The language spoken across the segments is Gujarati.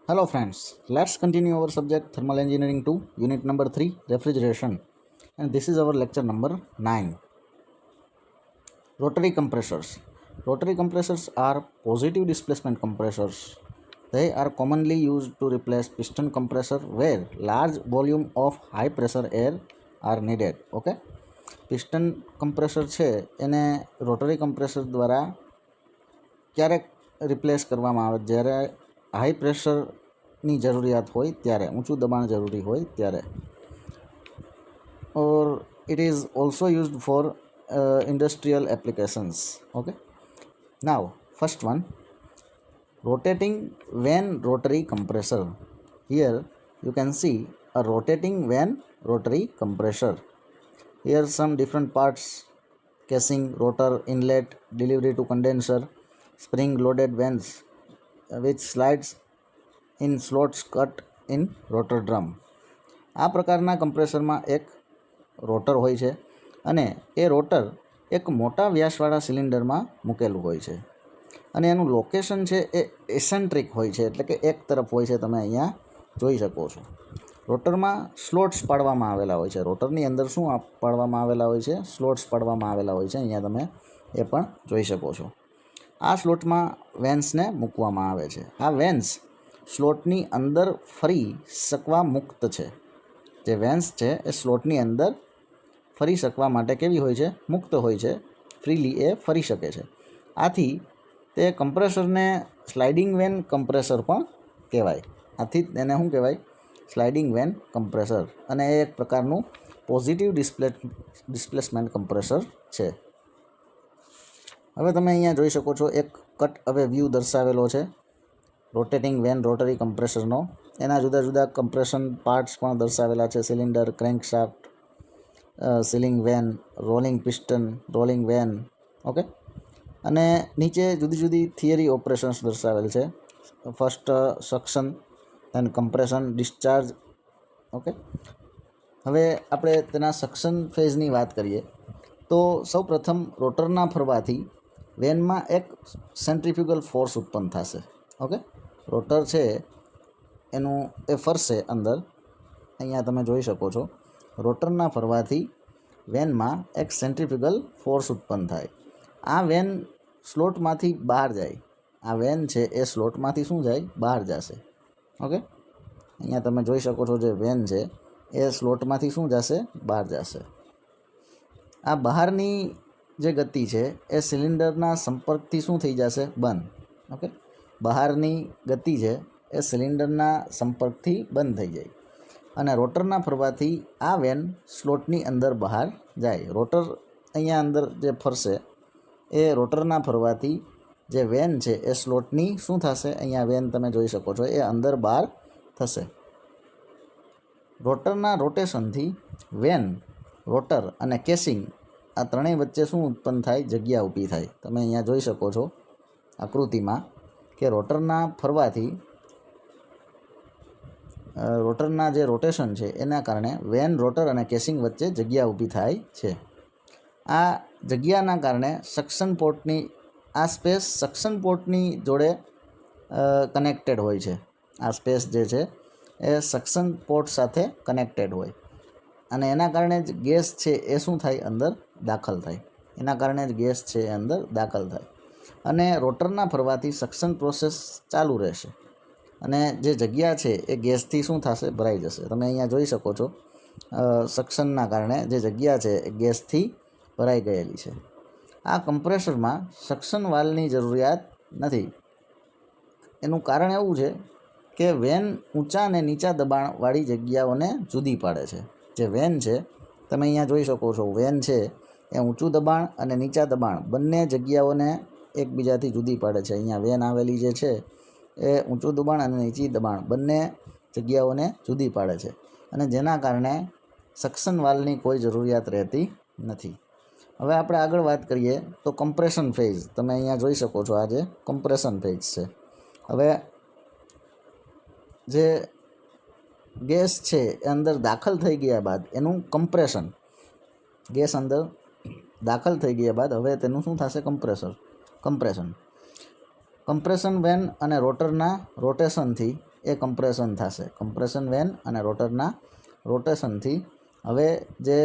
Hello friends, let's continue our subject thermal engineering 2, unit number 3, refrigeration, and this is our lecture number 9. Rotary compressors. Rotary compressors are positive displacement compressors. They are commonly used to replace piston compressor where large volume of high pressure air are needed. Okay, piston compressor છે એને રોટરી compressor દ્વારા ક્યારેક રિપ્લેસ કરવામાં આવે જ્યારે હાઈ પ્રેશરની જરૂરિયાત હોય ત્યારે, ઊંચું દબાણ જરૂરી હોય ત્યારે. or it is also used for industrial applications. Okay, now first one, rotating vane rotary compressor. Here you can see a rotating vane rotary compressor. Here some different parts: casing, rotor, inlet, delivery to condenser, spring loaded vanes which slides in slots cut in rotor drum. આ પ્રકારના કમ્પ્રેસરમાં એક રોટર હોય છે અને એ રોટર એક મોટા વ્યાસવાળા સિલિન્ડરમાં મૂકેલું હોય છે અને એનું લોકેશન છે એ એસેન્ટ્રિક હોય છે, એટલે કે એક તરફ હોય છે. તમે અહીંયા જોઈ શકો છો રોટરમાં સ્લોટ્સ પાડવામાં આવેલા હોય છે. રોટરની અંદર શું પાડવામાં આવેલા હોય છે? સ્લોટ્સ પાડવામાં આવેલા હોય છે. અહીંયા તમે એ પણ જોઈ શકો છો. આ સ્લોટમાં વેન્સને મૂકવામાં આવે છે. આ વેન્સ સ્લોટની અંદર ફરી શકવા મુક્ત છે. જે વેન્સ છે એ સ્લોટની અંદર ફરી શકવા માટે કેવી હોય છે? મુક્ત હોય છે. ફ્રીલી એ ફરી શકે છે. આથી તે કમ્પ્રેસરને સ્લાઇડિંગ વેન કમ્પ્રેસર પણ કહેવાય. આથી તેને શું કહેવાય? Sliding vane compressor. અને એ એક પ્રકારનું પોઝિટિવ ડિસ્પ્લેસમેન્ટ કમ્પ્રેસર છે. હવે તમે અહીંયા જોઈ શકો છો એક કટ હવે વ્યૂ દર્શાવેલો છે રોટેટિંગ વેન રોટરી કમ્પ્રેસરનો. એના જુદા જુદા કમ્પ્રેશન પાર્ટ્સ પણ દર્શાવેલા છે: cylinder, crankshaft, sealing vane, rolling piston, rolling vane. Okay, અને નીચે જુદી જુદી થિયરી ઓપરેશન્સ દર્શાવેલ છે. First suction, then compression, discharge. Okay, હવે આપણે તેના સક્શન ફેઝની વાત કરીએ તો સૌ પ્રથમ રોટરના ફરવાથી વેનમાં એક સેન્ટ્રીફ્યુગલ ફોર્સ ઉત્પન્ન થશે. ઓકે, રોટર છે એનું એ ફરશે અંદર. અહીંયા તમે જોઈ શકો છો રોટરના ફરવાથી વેનમાં એક સેન્ટ્રીફ્યુગલ ફોર્સ ઉત્પન્ન થાય. આ વેન સ્લોટમાંથી બહાર જાય. આ વેન છે એ સ્લોટમાંથી શું જાય? બહાર જશે. ઓકે, અહીંયા તમે જોઈ શકો છો જે વેન છે એ સ્લોટમાંથી શું જશે? બહાર જશે. આ બહારની જે ગતિ છે એ સિલિન્ડરના સંપર્કથી શું થઈ જશે? બંધ. ઓકે, બહારની ગતિ છે એ સિલિન્ડરના સંપર્કથી બંધ થઈ જાય અને રોટરના ફરવાથી આ વેન સ્લોટની અંદર બહાર જાય. રોટર અહીંયા અંદર જે ફરશે એ રોટરના ફરવાથી જે વેન છે એ સ્લોટની શું થશે? અહીંયા વેન તમે જોઈ શકો છો એ અંદર બહાર થશે. રોટરના રોટેશનથી વેન, રોટર અને કેસિંગ આ ત્રણેય વચ્ચે શું ઉત્પન્ન થાય? જગ્યા ઊભી થાય. તમે અહીંયા જોઈ શકો છો આકૃતિમાં કે રોટરના ફરવાથી રોટરના જે રોટેશન છે એના કારણે વેન, રોટર અને કેસિંગ વચ્ચે જગ્યા ઊભી થાય છે. આ જગ્યાના કારણે સક્શન પોર્ટની આ સ્પેસ સક્શન પોર્ટની જોડે કનેક્ટેડ હોય છે. આ સ્પેસ જે છે એ સક્શન પોર્ટ સાથે કનેક્ટેડ હોય અને એના કારણે જ ગેસ છે એ શું થાય? અંદર દાખલ થાય. એના કારણે જ ગેસ છે એ અંદર દાખલ થાય અને રોટરના ફરવાથી સક્શન પ્રોસેસ ચાલુ રહેશે અને જે જગ્યા છે એ ગેસથી શું થશે? ભરાઈ જશે. તમે અહીંયા જોઈ શકો છો સક્શનના કારણે જે જગ્યા છે એ ગેસથી ભરાઈ ગયેલી છે. આ કમ્પ્રેસરમાં સક્શન વાલ્વની જરૂરિયાત નથી. એનું કારણ એવું છે કે વેન ઊંચા અને નીચા દબાણવાળી જગ્યાઓને જુદી પાડે છે. જે વેન છે તમે અહીંયા જોઈ શકો છો, વેન છે એ ઊંચું દબાણ અને નીચા દબાણ બંને જગ્યાઓને એકબીજાથી જુદી પાડે છે. અહીંયા વેન આવેલી જે છે એ ઊંચું દબાણ અને નીચી દબાણ બંને જગ્યાઓને જુદી પાડે છે અને જેના કારણે સક્શન વાલ્વની કોઈ જરૂરિયાત રહેતી નથી. હવે આપણે આગળ વાત કરીએ તો કમ્પ્રેશન ફેઝ. તમે અહીંયા જોઈ શકો છો આ જે કમ્પ્રેશન ફેઝ છે. હવે જે ગેસ છે એ અંદર દાખલ થઈ ગયા બાદ એનું કમ્પ્રેશન, ગેસ અંદર દાખલ થઈ ગયા બાદ હવે તેનું શું થશે? કમ્પ્રેશન. કમ્પ્રેશન વેન અને રોટરના રોટેશનથી એ કમ્પ્રેશન થશે. કમ્પ્રેશન વેન અને રોટરના રોટેશનથી હવે જે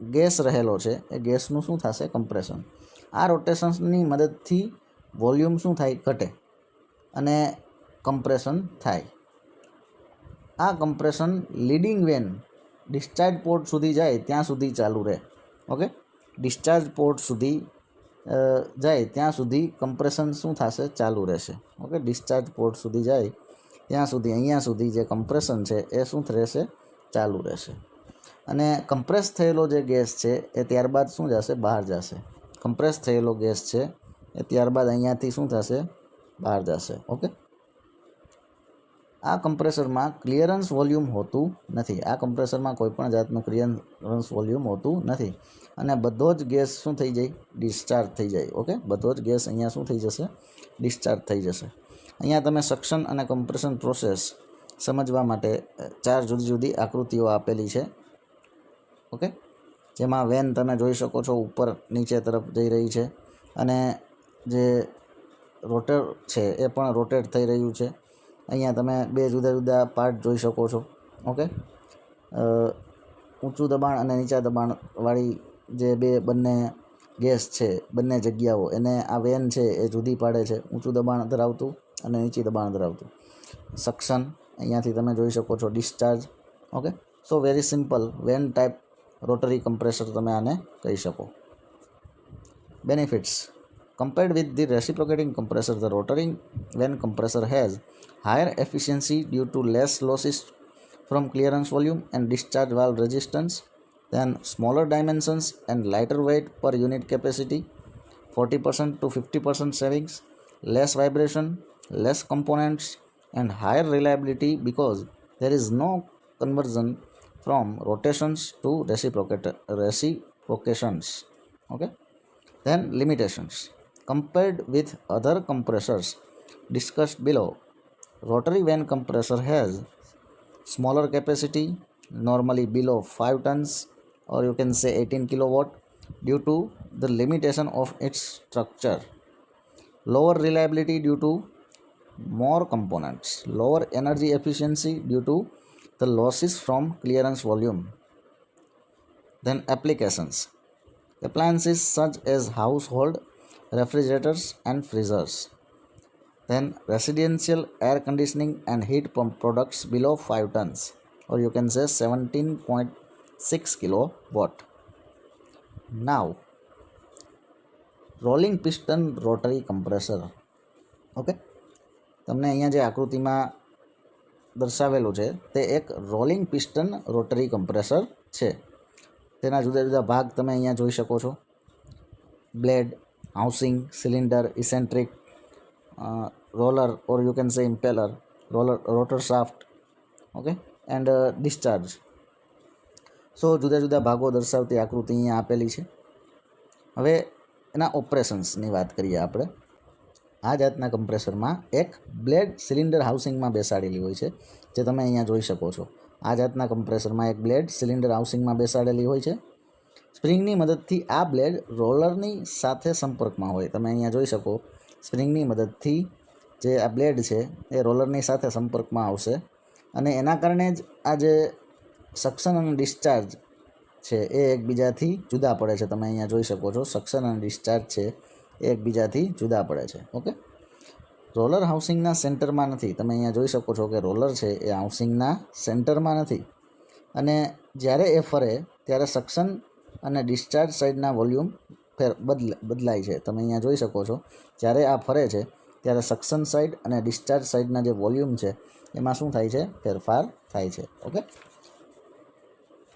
ગેસ રહેલો છે એ ગેસનું શું થશે? કમ્પ્રેશન. આ રોટેશન્સની મદદથી વોલ્યુમ શું થાય? ઘટે અને કમ્પ્રેશન થાય. આ compression leading vane discharge port સુધી જાય ત્યાં સુધી ચાલુ રહે. ઓકે, ડિસ્ચાર્જ પોર્ટ સુધી જાય ત્યાં સુધી કમ્પ્રેશન શું થશે? ચાલુ રહેશે. ઓકે, ડિસ્ચાર્જ પોર્ટ સુધી જાય ત્યાં સુધી અહીંયા સુધી જે કમ્પ્રેશન છે એ શું રહેશે? ચાલુ રહેશે. અને કમ્પ્રેસ થયેલો જે ગેસ છે એ ત્યારબાદ શું જશે? બહાર જશે. કમ્પ્રેસ થયેલો ગેસ છે એ ત્યારબાદ અહીંયાથી શું થશે? બહાર જશે. ઓકે, આ કમ્પ્રેસરમાં ક્લિયરન્સ વોલ્યુમ હોતું નથી. આ કમ્પ્રેસરમાં કોઈ પણ જાતનું ક્લિયરન્સ વોલ્યુમ હોતું નથી અને બધો જ ગેસ શું થઈ જાય? ડિસ્ચાર્જ થઈ જાય. ઓકે, બધો જ ગેસ અહીંયા શું થઈ જશે? ડિસ્ચાર્જ થઈ જશે. અહીંયા તમે સક્શન અને કમ્પ્રેશન પ્રોસેસ સમજવા માટે 4 જુદી જુદી આકૃતિઓ આપેલી છે. ઓકે, જેમાં વેન તમે જોઈ શકો છો ઉપર નીચે તરફ જઈ રહી છે અને જે રોટર છે એ પણ રોટેટ થઈ રહ્યું છે. અહીંયા તમે 2 જુદા જુદા પાર્ટ જોઈ શકો છો. ઓકે, ઊંચું દબાણ અને નીચા દબાણવાળી જે બંને ગેસ છે, બંને જગ્યાઓ એને આ વેન છે એ જુદી પાડે છે. ઊંચું દબાણ ધરાવતું અને નીચી દબાણ ધરાવતું. સક્શન અહીંયાથી તમે જોઈ શકો છો. Discharge. Okay, so very simple vane type rotary compressor તમે આને કહી શકો. Benefits: compared with the reciprocating compressor, the rotary vane compressor has higher efficiency due to less losses from clearance volume and discharge valve resistance, then smaller dimensions and lighter weight per unit capacity, 40% to 50% savings, less vibration, less components and higher reliability because there is no conversion from rotations to reciprocations. Okay, then limitations: compared with other compressors discussed below, rotary vane compressor has smaller capacity, normally below 5 tons or you can say 18 kilowatt due to the limitation of its structure, lower reliability due to more components, lower energy efficiency due to the losses from clearance volume. Then applications: appliances such as household refrigerators and freezers, then residential air conditioning and heat pump products below 5 tons or you can say 17.6 kilowatt. Now rolling piston rotary compressor. Okay, તમને અહીંયા જે આકૃતિમાં દર્શાવેલું છે તે એક રોલિંગ પિસ્ટન રોટરી કમ્પ્રેસર છે. તેના જુદા જુદા ભાગ તમે અહીંયા જોઈ શકો છો. Blade, housing, cylinder, eccentric, roller or you can say impeller, rotor shaft, okay, and discharge. સો જુદા જુદા ભાગો દર્શાવતી આકૃતિ અહીંયા આપેલી છે. હવે એના ઓપરેશન્સની વાત કરીએ આપણે. આ જાતના કમ્પ્રેસરમાં એક બ્લેડ સિલિન્ડર હાઉસિંગમાં બેસાડેલી હોય છે, જે તમે અહીંયા જોઈ શકો છો. આ જાતના કમ્પ્રેસરમાં એક બ્લેડ સિલિન્ડર હાઉસિંગમાં બેસાડેલી હોય છે. સ્પ્રિંગની મદદથી આ બ્લેડ રોલરની સાથે સંપર્કમાં હોય. તમે અહીંયા જોઈ શકો, સ્પ્રિંગની મદદથી જે આ બ્લેડ છે એ રોલરની સાથે સંપર્કમાં આવશે અને એના કારણે જ આ જે સક્શન અને ડિસ્ચાર્જ છે એ એકબીજાથી જુદા પડે છે. તમે અહીંયા જોઈ શકો છો, સક્શન અને ડિસ્ચાર્જ છે એ એકબીજાથી જુદા પડે છે. ઓકે, રોલર હાઉસિંગના સેન્ટરમાં નથી. તમે અહીંયા જોઈ શકો છો કે રોલર છે એ હાઉસિંગના સેન્ટરમાં નથી અને જ્યારે એ ફરે ત્યારે સક્શન અને ડિસ્ચાર્જ સાઈડના વોલ્યુમ બદલાય છે. તમે અહીંયા જોઈ શકો છો, જ્યારે આ ફરે છે ત્યારે સક્શન સાઈડ અને ડિસ્ચાર્જ સાઈડના જે વોલ્યુમ છે એમાં શું થાય છે? ફેરફાર થાય છે. ઓકે,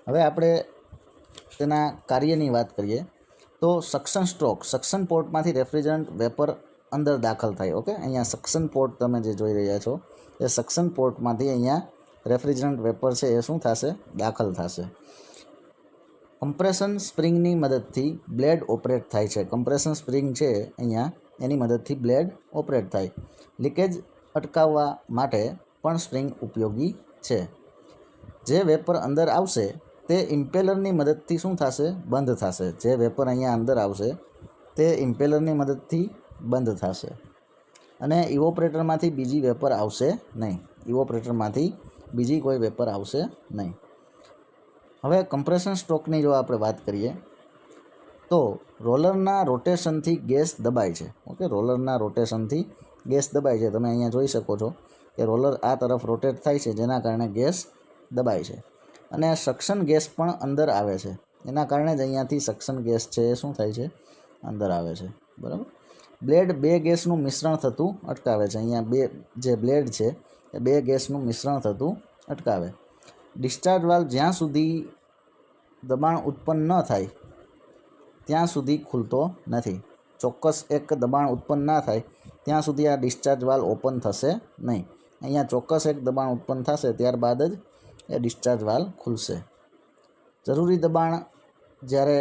હવે આપણે તેના કાર્યની વાત કરીએ તો સક્શન સ્ટ્રોક, સક્શન પોર્ટમાંથી રેફ્રિજરન્ટ વેપર અંદર દાખલ થાય. ઓકે, અહીંયા સક્શન પોર્ટ તમે જે જોઈ રહ્યા છો એ સક્શન પોર્ટમાંથી અહીંયા રેફ્રિજરન્ટ વેપર છે એ શું થશે? દાખલ થશે. કમ્પ્રેશન સ્પ્રિંગની મદદથી બ્લેડ ઓપરેટ થાય છે. કમ્પ્રેશન સ્પ્રિંગ છે અહીંયા, એની મદદથી બ્લેડ ઓપરેટ થાય. લીકેજ અટકાવવા માટે પણ સ્પ્રિંગ ઉપયોગી છે. જે વેપર અંદર આવશે તે ઇમ્પેલરની મદદથી શું થશે? બંધ થશે. જે વેપર અહીંયા અંદર આવશે તે ઇમ્પેલરની મદદથી બંધ થશે. અને ઇવોપરેટરમાંથી બીજી વેપર આવશે નહીં. ઇવોપરેટરમાંથી બીજી કોઈ વેપર આવશે નહીં. હવે કમ્પ્રેશન સ્ટ્રોકની જો આપણે વાત કરીએ તો રોલરના રોટેશનથી ગેસ દબાય છે. ઓકે, રોલરના રોટેશનથી ગેસ દબાય છે. તમે અહીંયા જોઈ શકો છો કે રોલર આ તરફ રોટેટ થાય છે, જેના કારણે ગેસ દબાય છે. અને સક્શન ગેસ પણ અંદર આવે છે. એના કારણે જ અહીંયાથી સક્શન ગેસ છે એ શું થાય છે, અંદર આવે છે. બરાબર. બ્લેડ બે ગેસનું મિશ્રણ થતું અટકાવે છે. અહીંયા બે જે બ્લેડ છે એ બે ગેસનું મિશ્રણ થતું અટકાવે. ડિસ્ચાર્જ વાલ્વ જ્યાં સુધી દબાણ ઉત્પન્ન ન થાય ત્યાં સુધી ખુલતો નથી. ચોક્કસ એક દબાણ ઉત્પન્ન ના થાય ત્યાં સુધી આ ડિસ્ચાર્જ વાલ્વ ઓપન થશે નહીં. અહીંયા ચોક્કસ એક દબાણ ઉત્પન્ન થશે ત્યારબાદ જ એ ડિસ્ચાર્જ વાલ્વ ખુલશે. જરૂરી દબાણ જ્યારે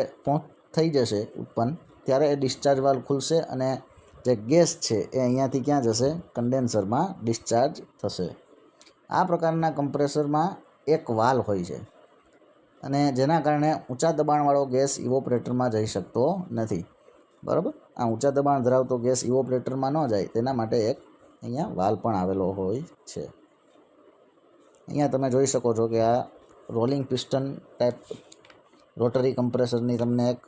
થઈ જશે ઉત્પન્ન, ત્યારે એ ડિસ્ચાર્જ વાલ્વ ખુલશે અને જે ગેસ છે એ અહીંયાથી ક્યાં જશે, કન્ડેન્સરમાં ડિસ્ચાર્જ થશે. આ પ્રકારના કમ્પ્રેસરમાં એક વાલ્વ હોય છે અને જેના કારણે ઊંચા દબાણવાળો ગેસ ઇવોપરેટરમાં જઈ શકતો નથી. બરાબર. આ ઊંચા દબાણ ધરાવતો ગેસ ઇવોપરેટરમાં ન જાય તેના માટે એક અહીંયા વાલ્વ પણ આવેલો હોય છે. અહીંયા તમે જોઈ શકો છો કે આ રોલિંગ પિસ્ટન ટાઈપ રોટરી કમ્પ્રેસરની તમને એક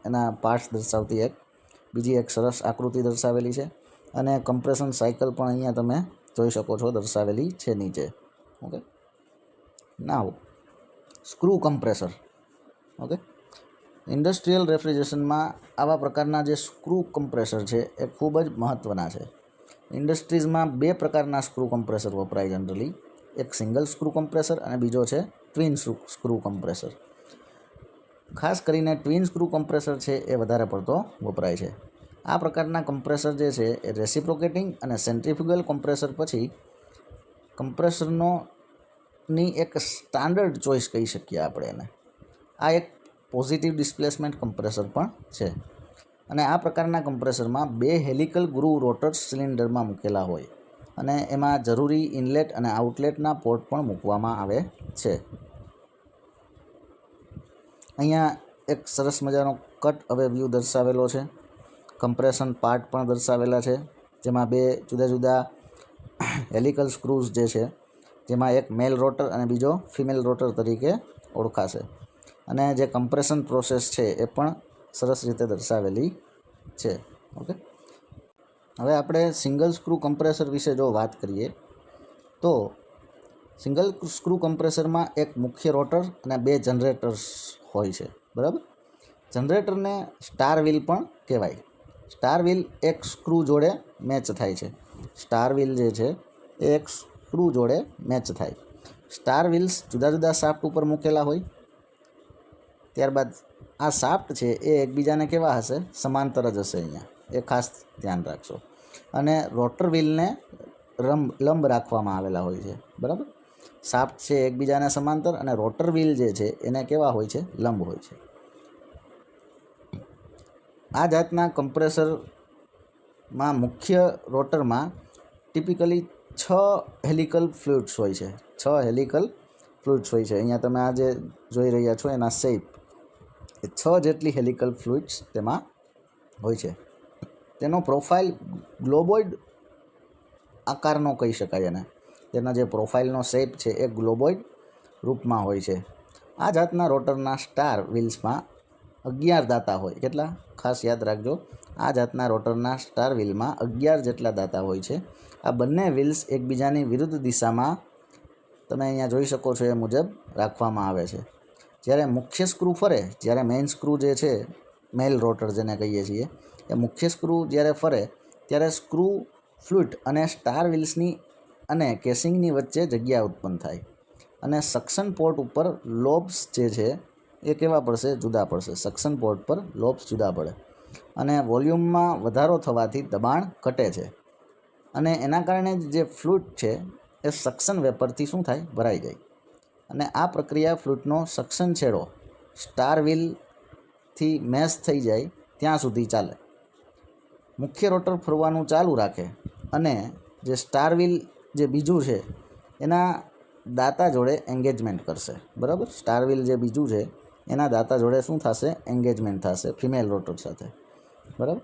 એના પાર્ટ્સ દર્શાવતી બીજી એક સરસ આકૃતિ દર્શાવેલી છે. અને કમ્પ્રેશન સાયકલ પણ અહીંયા તમે જોઈ શકો છો દર્શાવેલી છે નીચે. ઓકે, નાવ સ્ક્રૂ કમ્પ્રેસર. ઓકે, ઇન્ડસ્ટ્રીયલ રેફ્રિજરેશનમાં આવા પ્રકારના જે સ્ક્રૂ કમ્પ્રેસર છે એ ખૂબ જ મહત્ત્વના છે. ઇન્ડસ્ટ્રીઝમાં બે પ્રકારના સ્ક્રૂ કમ્પ્રેસર વપરાય જનરલી. એક સિંગલ સ્ક્રૂ કમ્પ્રેસર અને બીજો છે ટ્વિન સ્ક્રૂ કમ્પ્રેસર. ખાસ કરીને ટ્વિન સ્ક્રૂ કમ્પ્રેસર છે એ વધારે પડતો વપરાય છે. આ પ્રકારના કમ્પ્રેસર જે છે એ રેસિપ્રોકેટિંગ અને સેન્ટ્રીફ્યુગલ કમ્પ્રેસર પછી કમ્પ્રેસરની એક સ્ટાન્ડર્ડ ચોઇસ કહી શકીએ આપણે એને. આ એક પોઝિટિવ ડિસ્પ્લેસમેન્ટ કમ્પ્રેસર પણ છે. અને આ પ્રકારના કમ્પ્રેસરમાં બે હેલિકલ ગ્રુવ રોટર્સ સિલિન્ડરમાં મૂકેલા હોય અને એમાં જરૂરી ઇનલેટ અને આઉટલેટના પોર્ટ પણ મૂકવામાં આવે છે. અહીંયા એક સરસ મજાનો કટ હવે વ્યૂ દર્શાવેલો છે. કમ્પ્રેશન પાર્ટ પણ દર્શાવેલા છે, જેમાં બે જુદા જુદા હેલિકલ સ્ક્રૂઝ જે છે, જેમાં એક મેલ રોટર અને બીજો ફિમેલ રોટર તરીકે ઓળખાશે. અને જે કમ્પ્રેશન પ્રોસેસ છે એ પણ સરસ રીતે દર્શાવેલી છે. ઓકે, હવે આપણે સિંગલ સ્ક્રૂ કમ્પ્રેસર વિશે જો વાત કરીએ તો સિંગલ સ્ક્રૂ કમ્પ્રેસરમાં એક મુખ્ય રોટર અને બે જનરેટર્સ હોય છે. બરાબર. જનરેટરને સ્ટાર વ્હીલ પણ કહેવાય. સ્ટાર વ્હીલ એક સ્ક્રૂ જોડે મેચ થાય છે. સ્ટાર વ્હીલ જે છે એ એક સ્ક્રૂ જોડે મેચ થાય. સ્ટાર વ્હીલ્સ જુદા જુદા શાફ્ટ ઉપર મૂકેલા હોય. ત્યારબાદ આ શાફ્ટ છે એ એકબીજાને કેવા હશે, સમાંતર જ હશે. અહીંયા એ ખાસ ધ્યાન રાખશો. અને રોટર વ્હીલને લંબ રાખવામાં આવેલા હોય છે. બરાબર. શાફ્ટ છે એકબીજાને સમાંતર અને રોટર વ્હીલ જે છે એને કેવા હોય છે, લંબ હોય છે. આ જાતના કમ્પ્રેસરમાં મુખ્ય રોટરમાં ટિપિકલી 6 હેલિકલ ફ્લુઇડ્સ હોય છે. 6 હેલિકલ ફ્લુઇડ્સ હોય છે. અહીંયા તમે આ જે જોઈ રહ્યા છો એના શેપ, એ 6 જેટલી હેલિકલ ફ્લુઇડ્સ તેમાં હોય છે. તેનો પ્રોફાઇલ ગ્લોબોઇડ આકારનો કહી શકાય એને. તેના જે પ્રોફાઇલનો શેપ છે એ ગ્લોબોઇડ રૂપમાં હોય છે. આ જાતના રોટરના સ્ટાર વ્હીલ્સમાં 11 દાંતા હોય. કેટલા? ખાસ યાદ રાખજો. આ જાતના રોટરના સ્ટાર વ્હીલમાં 11 જેટલા દાંતા હોય છે. આ બંને વ્હીલ્સ એકબીજાની વિરુદ્ધ દિશામાં તમે અહીંયા જોઈ શકો છો એ મુજબ રાખવામાં આવે છે. જ્યારે મુખ્ય સ્ક્રૂ ફરે, જ્યારે મેઇન સ્ક્રૂ જે છે, મેલ રોટર જેને કહીએ છીએ, એ મુખ્ય સ્ક્રૂ જ્યારે ફરે ત્યારે સ્ક્રૂ ફ્લુઇડ અને સ્ટાર વ્હીલ્સની અને કેસિંગની વચ્ચે જગ્યા ઉત્પન્ન થાય અને સક્શન પોર્ટ ઉપર લોબ્સ જે છે એ કેવા પડશે, જુદા પડશે. સક્શન પોર્ટ પર લોબ્સ જુદા પડે અને વોલ્યુમમાં વધારો થવાથી દબાણ ઘટે છે અને એના કારણે જે ફ્લુઇડ છે એ સક્શન વેપરથી શું થાય, ભરાઈ જાય. અને આ પ્રક્રિયા ફ્લુઇડનો સક્શન છેડો સ્ટાર વ્હીલથી મેશ થઈ જાય ત્યાં સુધી ચાલે. મુખ્ય રોટર ફરવાનું ચાલુ રાખે અને જે સ્ટાર વ્હીલ જે બીજું છે એના દાંતા જોડે એન્ગેજમેન્ટ કરશે. બરાબર. સ્ટાર વ્હીલ જે બીજું છે એના દાંતા જોડે શું થશે, એન્ગેજમેન્ટ થશે ફિમેલ રોટર સાથે. બરાબર.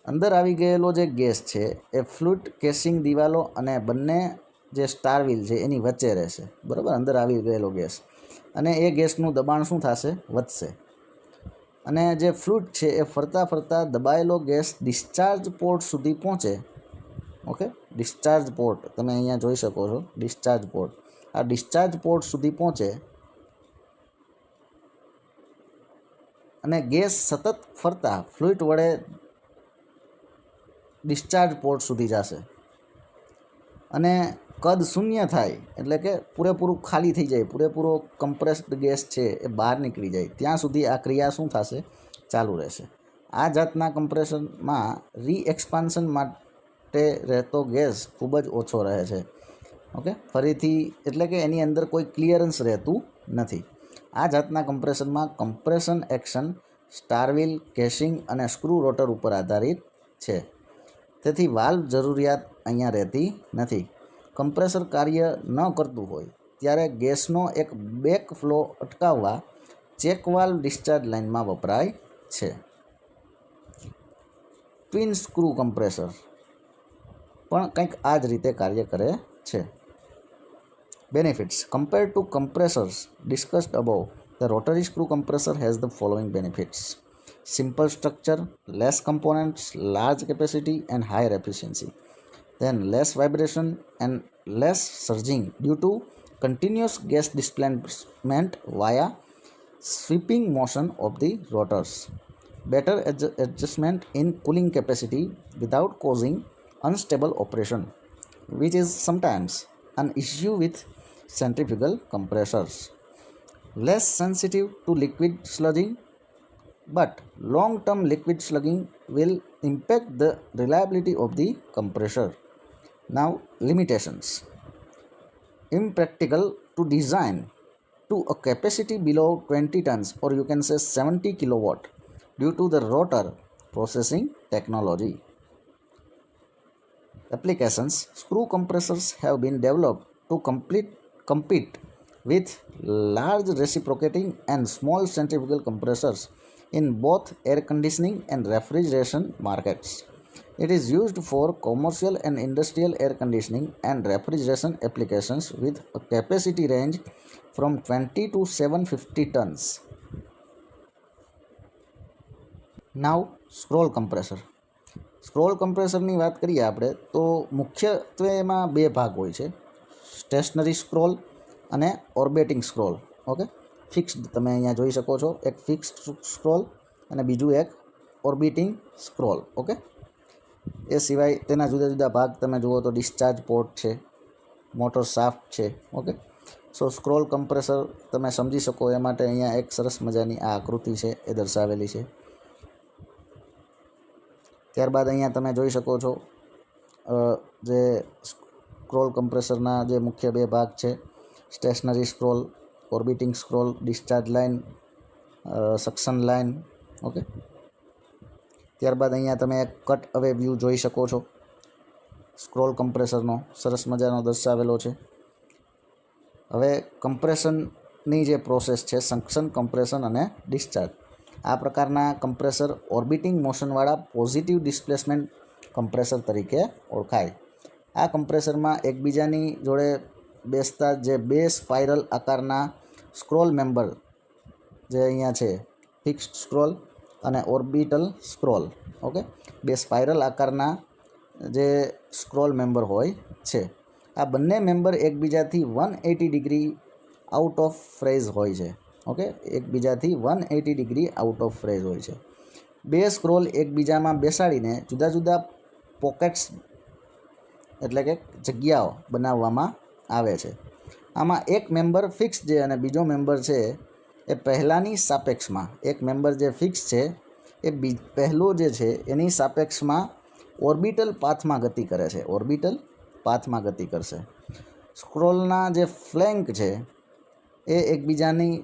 અંદર આવી ગયેલો જે ગેસ છે એ ફ્લુઇડ કેસિંગ દિવાલો અને બંને જે સ્ટાર વ્હીલ છે એની વચ્ચે રહેશે, બરાબર. અંદર આવી ગયેલો ગેસ અને એ ગેસનું દબાણ શું થશે? વધશે. અને જે ફ્લુઇડ છે એ ફરતા ફરતા દબાયેલો ગેસ ડિસ્ચાર્જ પોર્ટ સુધી પહોંચે. ઓકે, ડિસ્ચાર્જ પોર્ટ તમે અહીંયા જોઈ શકો છો, ડિસ્ચાર્જ પોર્ટ. આ ડિસ્ચાર્જ પોર્ટ સુધી પહોંચે અને ગેસ સતત ફરતા ફ્લુઇડ વડે ડિસ્ચાર્જ પોર્ટ સુધી જશે અને કદ શૂન્ય થાય એટલે કે પૂરેપૂરું ખાલી થઈ જાય, પૂરેપૂરો કમ્પ્રેસ્ડ ગેસ છે એ બહાર નીકળી જાય, ત્યાં સુધી આ ક્રિયા શું થશે? ચાલુ રહેશે. આ જાતના કમ્પ્રેશનમાં રીએક્સપાન્શન માટે રહેતો ગેસ ખૂબ જ ઓછો રહે છે. ઓકે, ફરીથી એટલે કે એની અંદર કોઈ ક્લિયરન્સ રહેતું નથી. આ જાતના કમ્પ્રેશનમાં compression action star wheel, casing અને સ્ક્રૂ રોટર ઉપર આધારિત છે. તેથી વાલ્વ જરૂરિયાત અહીંયા રહેતી નથી. કમ્પ્રેસર કાર્ય ન કરતું હોય ત્યારે ગેસનો એક બેક ફ્લો અટકાવવા ચેક વાલ્વ ડિસ્ચાર્જ લાઇનમાં વપરાય છે. ટ્વિન સ્ક્રૂ કમ્પ્રેસર પણ કંઈક આ જ રીતે કાર્ય કરે છે. Benefits. Compared to compressors discussed above, the rotary screw compressor has the following benefits: simple structure, less components, large capacity and higher efficiency. Then less vibration and less surging due to continuous gas displacement via sweeping motion of the rotors. Better adjustment in cooling capacity without causing unstable operation, which is sometimes an issue with centrifugal compressors. Less sensitive to liquid sludging, but long-term liquid slugging will impact the reliability of the compressor. Now, limitations. Impractical to design to a capacity below 20 tons, or you can say 70 kilowatt, due to the rotor processing technology. Applications. Screw compressors have been developed to compete with large reciprocating and small centrifugal compressors in both air conditioning and refrigeration markets. It is used for commercial and industrial air conditioning and refrigeration applications with a capacity range from 20 to 750 tons. Now, scroll compressor. Scroll કમ્પ્રેસરની વાત કરીએ આપણે તો મુખ્યત્વે એમાં બે ભાગ હોય છે, સ્ટેશનરી સ્ક્રોલ અને ઓર્બિટિંગ સ્ક્રોલ. ઓકે, ફિક્સ્ડ તમે અહીંયા જોઈ શકો છો, એક ફિક્સ્ડ સ્ક્રોલ અને બીજું એક ઓર્બિટિંગ સ્ક્રોલ. ઓકે, એ સિવાય તેના જુદા જુદા ભાગ તમે જુઓ તો ડિસ્ચાર્જ પોર્ટ છે, મોટર શાફ્ટ છે. ઓકે, સો સ્ક્રોલ કમ્પ્રેસર તમે સમજી શકો એ માટે અહીંયા એક સરસ મજાની આ આકૃતિ છે એ દર્શાવેલી છે. ત્યારબાદ અહીંયા તમે જોઈ શકો છો જે સ્ક્રોલ કમ્પ્રેસરના જે મુખ્ય બે ભાગ છે, stationary scroll, orbiting scroll, discharge line, suction line. Okay, ત્યારબાદ અહીંયા તમે એક કટ અવે વ્યૂ જોઈ શકો છો સ્ક્રોલ કમ્પ્રેસરનો, સરસ મજાનો દર્શાવેલો છે. હવે કમ્પ્રેશનની જે પ્રોસેસ છે, સક્શન, કમ્પ્રેશન અને ડિસ્ચાર્જ, આ પ્રકારના કમ્પ્રેસર ઓર્બિટિંગ મોશનવાળા પોઝિટિવ ડિસ્પ્લેસમેન્ટ કમ્પ્રેસર તરીકે ઓળખાય. આ કમ્પ્રેસરમાં એકબીજાની જોડે બેસતા જે બે સ્પાઇરલ આકારના સ્ક્રોલ મેમ્બર જે અહીંયા છે, ફિક્સ્ડ સ્ક્રોલ અને ઓર્બિટલ સ્ક્રોલ. ઓકે, બે સ્પાઇરલ આકારના જે સ્ક્રોલ મેમ્બર હોય છે, આ બંને મેમ્બર એકબીજાથી 180 ડિગ્રી આઉટ ઓફ ફેઝ હોય છે. ઓકે, એકબીજાથી 180 ડિગ્રી આઉટ ઓફ ફેઝ હોય છે. બે સ્ક્રોલ એકબીજામાં બેસાડીને જુદા જુદા પોકેટ્સ એટલે કે જગ્યાઓ બનાવવામાં આવે છે. આમાં એક મેમ્બર ફિક્સ છે અને બીજો મેમ્બર છે એ પહેલાંની સાપેક્ષમાં, એક મેમ્બર જે ફિક્સ છે એ પહેલો જે છે એની સાપેક્ષમાં ઓર્બિટલ પાથમાં ગતિ કરે છે, ઓર્બિટલ પાથમાં ગતિ કરશે. સ્ક્રોલના જે ફ્લેન્ક છે એ એકબીજાની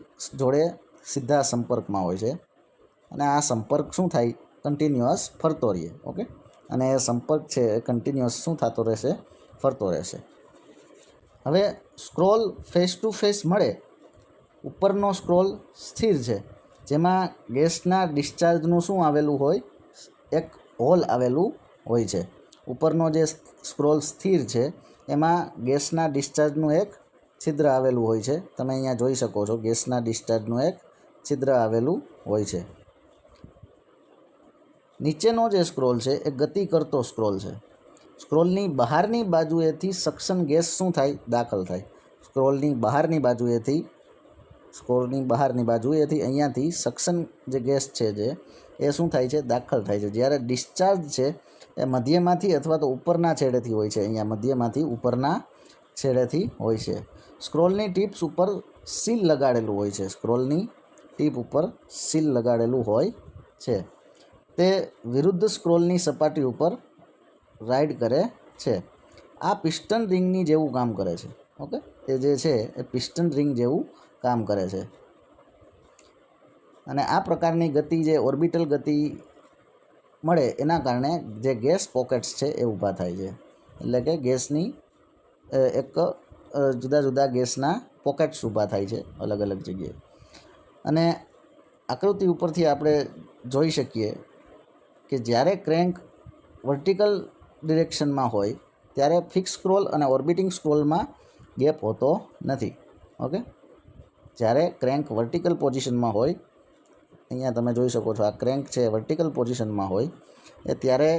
જોડે સીધા સંપર્કમાં હોય છે અને આ સંપર્ક શું થાય? કન્ટિન્યુઅસ ફરતો રહે. ઓકે, અને એ સંપર્ક છે એ કન્ટિન્યુઅસ શું થતો રહેશે? ફરતો રહેશે. હવે સ્ક્રોલ ફેસ ટુ ફેસ મળે, ઉપરનો સ્ક્રોલ સ્થિર છે જેમાં ગેસના ડિસ્ચાર્જનું શું આવેલું હોય? એક હોલ આવેલું હોય છે. ઉપરનો જે સ્ક્રોલ સ્થિર છે એમાં ગેસના ડિસ્ચાર્જનું એક છિદ્ર આવેલું હોય છે. તમે અહીંયા જોઈ શકો છો, ગેસના ડિસ્ચાર્જનું એક છિદ્ર આવેલું હોય છે. નીચેનો જે સ્ક્રોલ છે એ ગતિ કરતો સ્ક્રોલ છે. સ્ક્રોલની બહારની બાજુએથી સક્શન ગેસ શું થાય? દાખલ થાય. સ્ક્રોલની બહારની બાજુએથી અહીંયાથી સક્શન જે ગેસ છે જે એ શું થાય છે? દાખલ થાય છે. જ્યારે ડિસ્ચાર્જ છે એ મધ્યમાંથી અથવા તો ઉપરના છેડેથી હોય છે. અહીંયા મધ્યમાંથી ઉપરના છેડેથી હોય છે. સ્ક્રોલની ટીપ્સ ઉપર સીલ લગાડેલું હોય છે. સ્ક્રોલની ટીપ ઉપર સીલ લગાડેલું હોય છે. તે વિરુદ્ધ સ્ક્રોલની સપાટી ઉપર રાઇડ કરે છે. આ પિસ્ટન રિંગની જેવું કામ કરે છે. ઓકે, એ જે છે એ પિસ્ટન રિંગ જેવું કામ કરે છે. અને આ પ્રકારની ગતિ, જે ઓર્બિટલ ગતિ મળે એના કારણે જે ગેસ પોકેટ્સ છે એ ઊભા થાય છે. એટલે કે ગેસની એક જુદા જુદા ગેસના પોકેટ્સ ઊભા થાય છે અલગ અલગ જગ્યાએ. અને આકૃતિ ઉપરથી આપણે જોઈ શકીએ કે જ્યારે ક્રેન્ક વર્ટિકલ ડિરેક્શનમાં હોય ત્યારે ફિક્સ સ્ક્રોલ અને ઓર્બિટિંગ સ્ક્રોલમાં ગેપ હોતો નથી. ઓકે, જ્યારે ક્રેન્ક વર્ટિકલ પોઝિશનમાં હોય, અહીંયા તમે જોઈ શકો છો આ ક્રેન્ક છે વર્ટિકલ પોઝિશનમાં હોય એ ત્યારે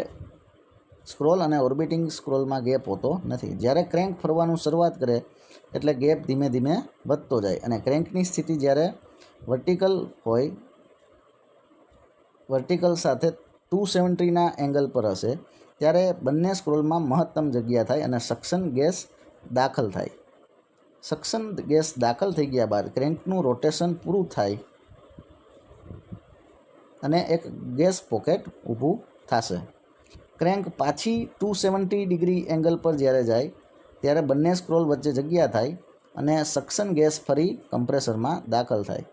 સ્ક્રોલ અને ઓર્બિટિંગ સ્ક્રોલમાં ગેપ હોતો નથી. જ્યારે ક્રેન્ક ફરવાનું શરૂઆત કરે એટલે ગેપ ધીમે ધીમે વધતો જાય. અને ક્રેન્કની સ્થિતિ જ્યારે વર્ટિકલ સાથે 270ના એંગલ પર હશે ત્યારે બંને સ્ક્રોલમાં મહત્તમ જગ્યા થાય અને સક્શન ગેસ દાખલ થાય. સક્શન ગેસ દાખલ થઈ ગયા બાદ ક્રેન્કનું રોટેશન પૂરું થાય અને એક ગેસ પોકેટ ઊભું થશે. ક્રેન્ક પાછી 270 ડિગ્રી એંગલ પર જ્યારે જાય ત્યારે બંને સ્ક્રોલ વચ્ચે જગ્યા થાય અને સક્શન ગેસ ફરી કમ્પ્રેસરમાં દાખલ થાય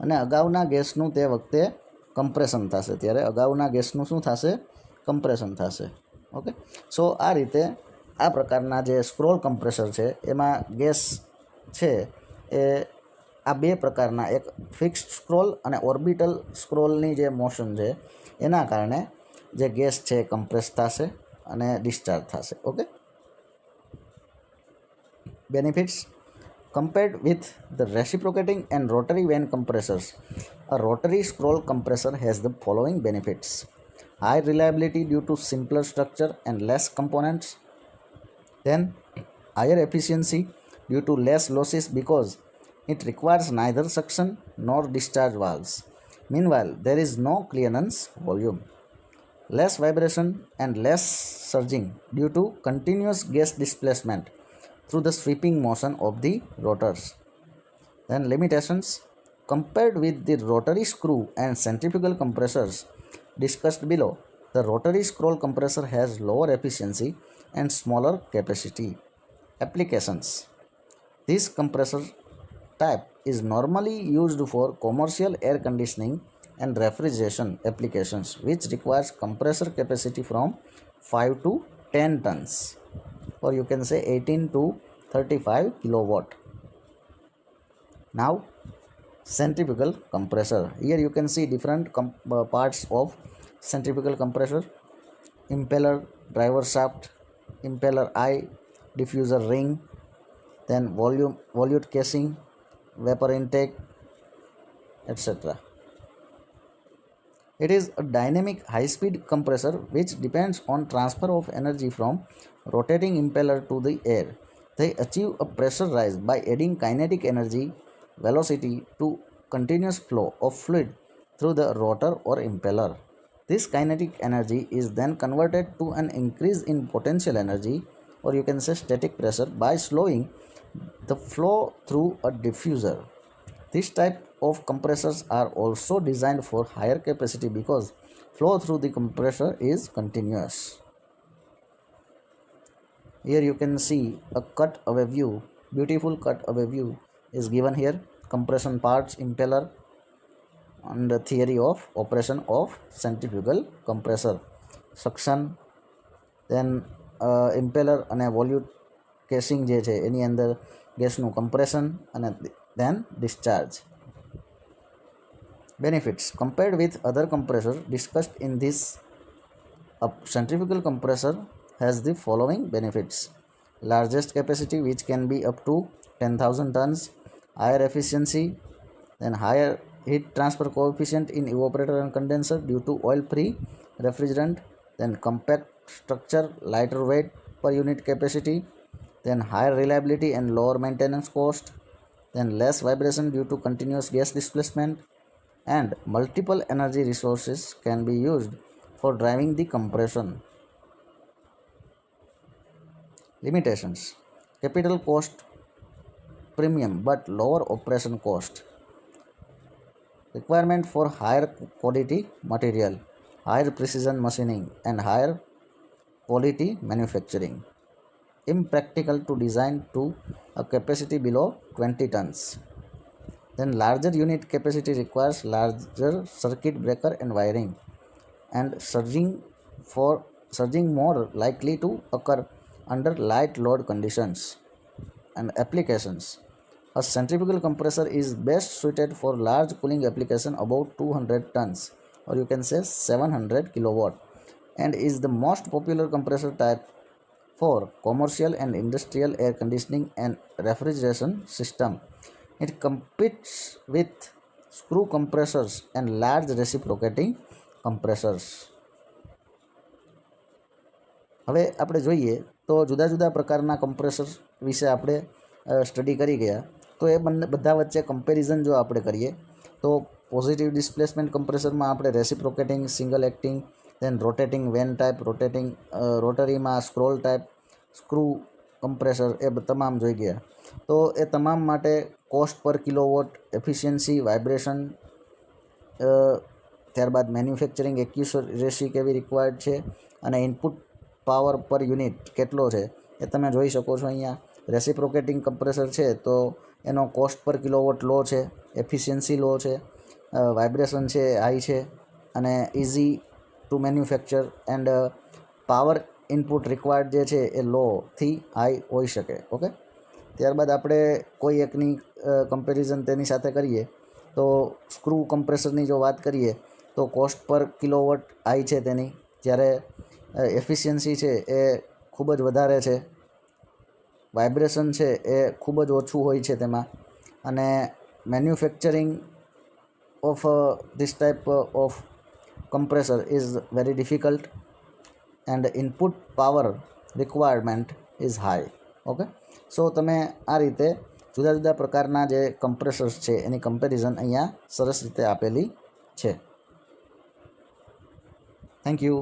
અને અગાઉના ગેસનું તે વખતે કમ્પ્રેશન થશે. ત્યારે અગાઉના ગેસનું શું થશે? કમ્પ્રેશન થશે. ઓકે, સો આ રીતે આ પ્રકારના જે સ્ક્રોલ કમ્પ્રેસર છે એમાં ગેસ છે એ આ બે પ્રકારના, એક ફિક્સ્ડ સ્ક્રોલ અને ઓર્બિટલ સ્ક્રોલની જે મોશન છે એના કારણે જે ગેસ છે કમ્પ્રેસ થશે અને ડિસ્ચાર્જ થશે. Okay, benefits. Compared with the reciprocating and rotary vane compressors, a rotary scroll compressor has the following benefits: high reliability due to simpler structure and less components, then higher efficiency due to less losses because it requires neither suction nor discharge valves. Meanwhile, there is no clearance volume, less vibration and less surging due to continuous gas displacement through the sweeping motion of the rotors. Then limitations. Compared with the rotary screw and centrifugal compressors discussed below, the rotary scroll compressor has lower efficiency and smaller capacity. Applications. This compressor type is normally used for commercial air conditioning and refrigeration applications, which requires compressor capacity from 5 to 10 tons, or you can say 18 to 35 kilowatt. Now, centrifugal compressor. Here you can see different parts of centrifugal compressor: impeller, driver shaft, impeller eye, diffuser ring, then volute casing, vapor intake, etc. It is a dynamic high-speed compressor which depends on transfer of energy from rotating impeller to the air. They achieve a pressure rise by adding kinetic energy, velocity to continuous flow of fluid through the rotor or impeller. This kinetic energy is then converted to an increase in potential energy, or you can say static pressure, by slowing the flow through a diffuser. This type of compressors are also designed for higher capacity because flow through the compressor is continuous. Here you can see a cut away view, beautiful cut away view is given here. Compression parts, impeller, and the theory of operation of centrifugal compressor, suction, then impeller અને વોલ્યુટ કેસિંગ જે છે એની અંદર ગેસનું કમ્પ્રેશન અને then discharge. Benefits. Compared with other compressors discussed in this A centrifugal compressor has the following benefits: largest capacity, which can be up to 10,000 tons, higher efficiency, then higher heat transfer coefficient in evaporator and condenser due to oil-free refrigerant, then compact structure, lighter weight per unit capacity, then higher reliability and lower maintenance cost, then less vibration due to continuous gas displacement, and multiple energy resources can be used for driving the compression. Limitations: capital cost premium but lower operation cost, requirement for higher quality material, higher precision machining, and higher quality manufacturing, impractical to design to a capacity below 20 tons. Then larger unit capacity requires larger circuit breaker and wiring, and surging more likely to occur under light load conditions. And applications: a centrifugal compressor is best suited for large cooling application above 200 tons, or you can say 700 kilowatt, and is the most popular compressor type for commercial and industrial air conditioning and refrigeration system. It competes with screw compressors and large reciprocating compressors. હવે આપણે જોઈએ તો જુદા જુદા પ્રકારના કમ્પ્રેસર વિશે આપણે સ્ટડી કરી ગયા. તો એ બધા વચ્ચે કમ્પેરિઝન જો આપણે કરીએ તો પોઝિટિવ ડિસ્પ્લેસમેન્ટ કમ્પ્રેસરમાં આપણે reciprocating, single acting, then rotating vane type, રોટરીમાં સ્ક્રોલ ટાઈપ, સ્ક્રૂ કમ્પ્રેસર, એ તમામ જોઈ ગયા. તો એ તમામ માટે cost per kilowatt, efficiency, vibration, ત્યારબાદ મેન્યુફેક્ચરિંગ એક્યુરેસી કેવી રિક્વાયર્ડ છે, અને ઇનપુટ પાવર પર યુનિટ કેટલો છે એ તમે જોઈ શકો છો અહીંયા. રેસિપ્રોકેટિંગ કમ્પ્રેસર છે તો એનો કોસ્ટ પર કિલોવોટ લો છે, એફિશિયન્સી લો છે, વાઇબ્રેશન છે હાઈ છે, અને easy to manufacture, end power input required જે છે એ લોથી હાઈ હોઈ શકે. ઓકે, ત્યારબાદ આપણે કોઈ એકની કમ્પેરિઝન તેની સાથે કરીએ તો સ્ક્રૂ કમ્પ્રેસરની જો વાત કરીએ તો કોસ્ટ પર કિલોવોટ હાઈ છે તેની, જ્યારે એફિશિયન્સી છે એ ખૂબ જ વધારે છે, વાઇબ્રેશન છે એ ખૂબ જ ઓછું હોય છે તેમાં, અને manufacturing of this type of compressor is very difficult, and input power requirement is high. Okay, so તમે આ રીતે જુદા જુદા પ્રકારના જે કમ્પ્રેસર્સ છે એની કમ્પેરિઝન અહીંયા સરસ રીતે આપેલી છે. Thank you.